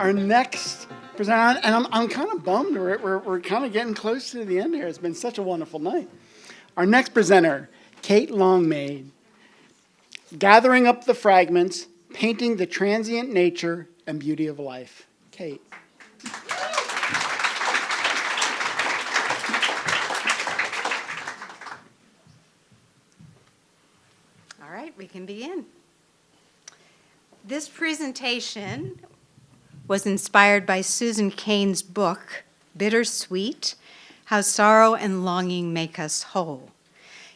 Our next presenter, and I'm kind of bummed. We're kind of getting close to the end here. It's been such a wonderful night. Our next presenter, Kate Longmaid, gathering up the fragments, painting the transient nature and beauty of life. Kate. All right, we can begin. This presentation was inspired by Susan Cain's book, Bittersweet: How Sorrow and Longing Make Us Whole.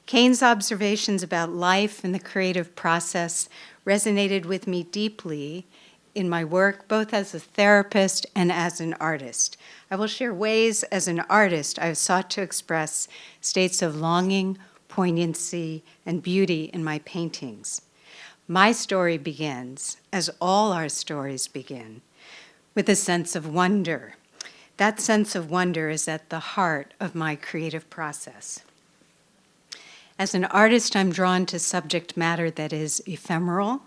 Cain's observations about life and the creative process resonated with me deeply in my work, both as a therapist and as an artist. I will share ways as an artist I have sought to express states of longing, poignancy, and beauty in my paintings. My story begins, as all our stories begin, with a sense of wonder. That sense of wonder is at the heart of my creative process. As an artist, I'm drawn to subject matter that is ephemeral.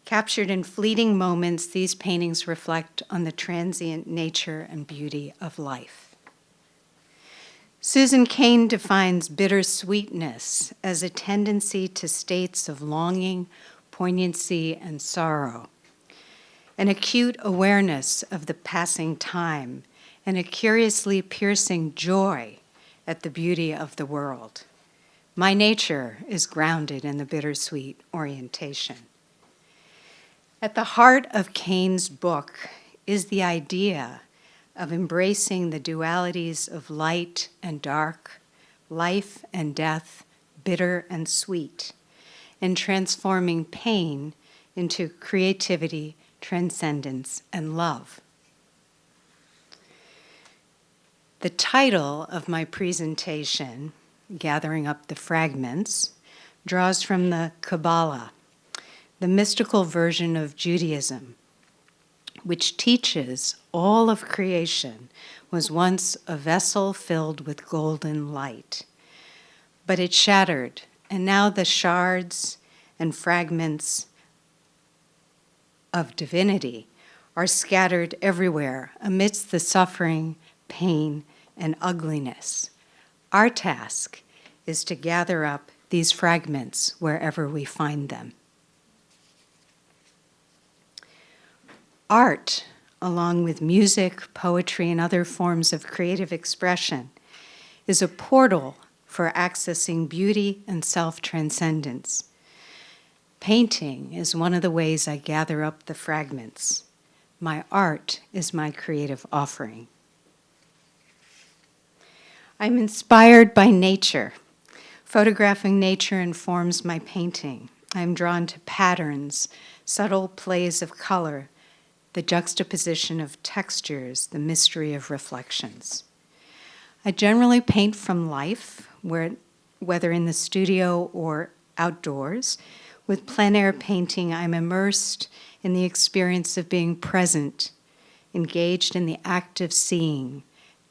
Captured in fleeting moments, these paintings reflect on the transient nature and beauty of life. Susan Cain defines bittersweetness as a tendency to states of longing, poignancy, and sorrow, an acute awareness of the passing time, and a curiously piercing joy at the beauty of the world. My nature is grounded in the bittersweet orientation. At the heart of Cain's book is the idea of embracing the dualities of light and dark, life and death, bitter and sweet, and transforming pain into creativity, transcendence, and love. The title of my presentation, Gathering Up the Fragments, draws from the Kabbalah, the mystical version of Judaism, which teaches all of creation was once a vessel filled with golden light. But it shattered, and now the shards and fragments of divinity are scattered everywhere amidst the suffering, pain, and ugliness. Our task is to gather up these fragments wherever we find them. Art, along with music, poetry, and other forms of creative expression, is a portal for accessing beauty and self-transcendence. Painting is one of the ways I gather up the fragments. My art is my creative offering. I'm inspired by nature. Photographing nature informs my painting. I'm drawn to patterns, subtle plays of color, the juxtaposition of textures, the mystery of reflections. I generally paint from life, whether in the studio or outdoors. With plein air painting, I'm immersed in the experience of being present, engaged in the act of seeing,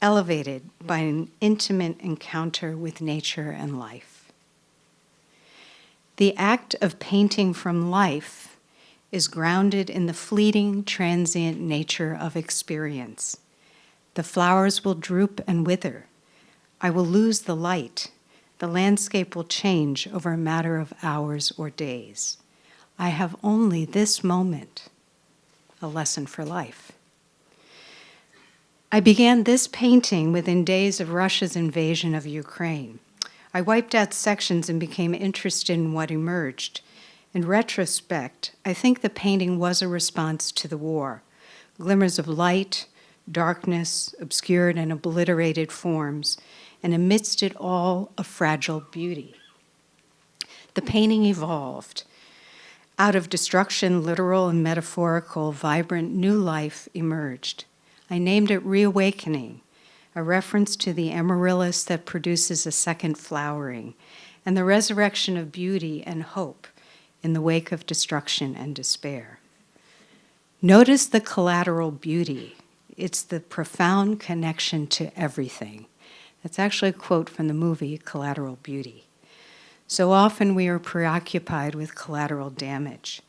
elevated by an intimate encounter with nature and life. The act of painting from life is grounded in the fleeting, transient nature of experience. The flowers will droop and wither. I will lose the light. The landscape will change over a matter of hours or days. I have only this moment, a lesson for life. I began this painting within days of Russia's invasion of Ukraine. I wiped out sections and became interested in what emerged. In retrospect, I think the painting was a response to the war. Glimmers of light, darkness, obscured and obliterated forms, and amidst it all, a fragile beauty. The painting evolved. Out of destruction, literal and metaphorical, vibrant new life emerged. I named it Reawakening, a reference to the amaryllis that produces a second flowering, and the resurrection of beauty and hope in the wake of destruction and despair. Notice the collateral beauty. It's the profound connection to everything. That's actually a quote from the movie Collateral Beauty. So often we are preoccupied with collateral damage.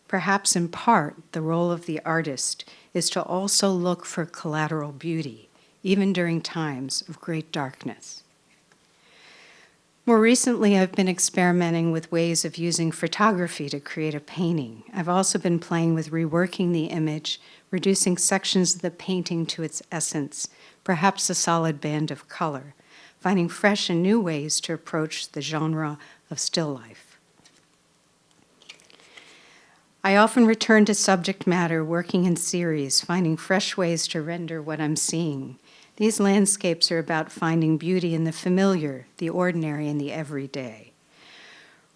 Perhaps in part, the role of the artist is to also look for collateral beauty, even during times of great darkness. More recently, I've been experimenting with ways of using photography to create a painting. I've also been playing with reworking the image, reducing sections of the painting to its essence, perhaps a solid band of color, finding fresh and new ways to approach the genre of still life. I often return to subject matter, working in series, finding fresh ways to render what I'm seeing. These landscapes are about finding beauty in the familiar, the ordinary, and the everyday.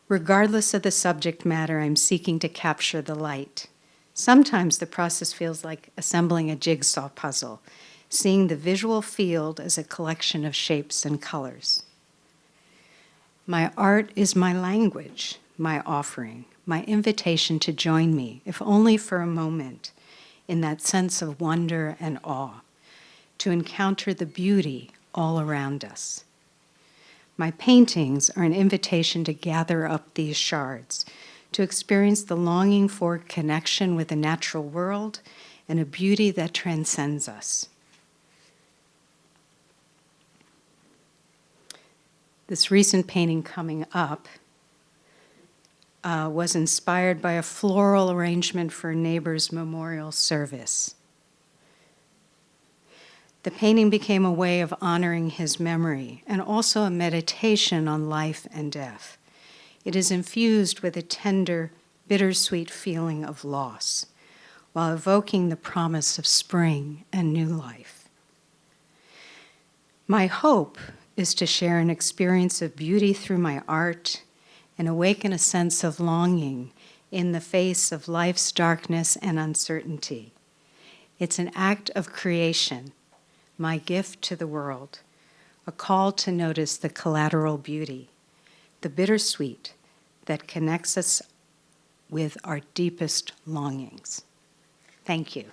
Regardless of the subject matter, I'm seeking to capture the light. Sometimes the process feels like assembling a jigsaw puzzle, seeing the visual field as a collection of shapes and colors. My art is my language, my offering, my invitation to join me, if only for a moment, in that sense of wonder and awe, to encounter the beauty all around us. My paintings are an invitation to gather up these shards, to experience the longing for connection with the natural world and a beauty that transcends us. This recent painting coming up was inspired by a floral arrangement for a neighbor's memorial service. The painting became a way of honoring his memory and also a meditation on life and death. It is infused with a tender, bittersweet feeling of loss, while evoking the promise of spring and new life. My hope is to share an experience of beauty through my art and awaken a sense of longing in the face of life's darkness and uncertainty. It's an act of creation, my gift to the world, a call to notice the collateral beauty, the bittersweet that connects us with our deepest longings. Thank you.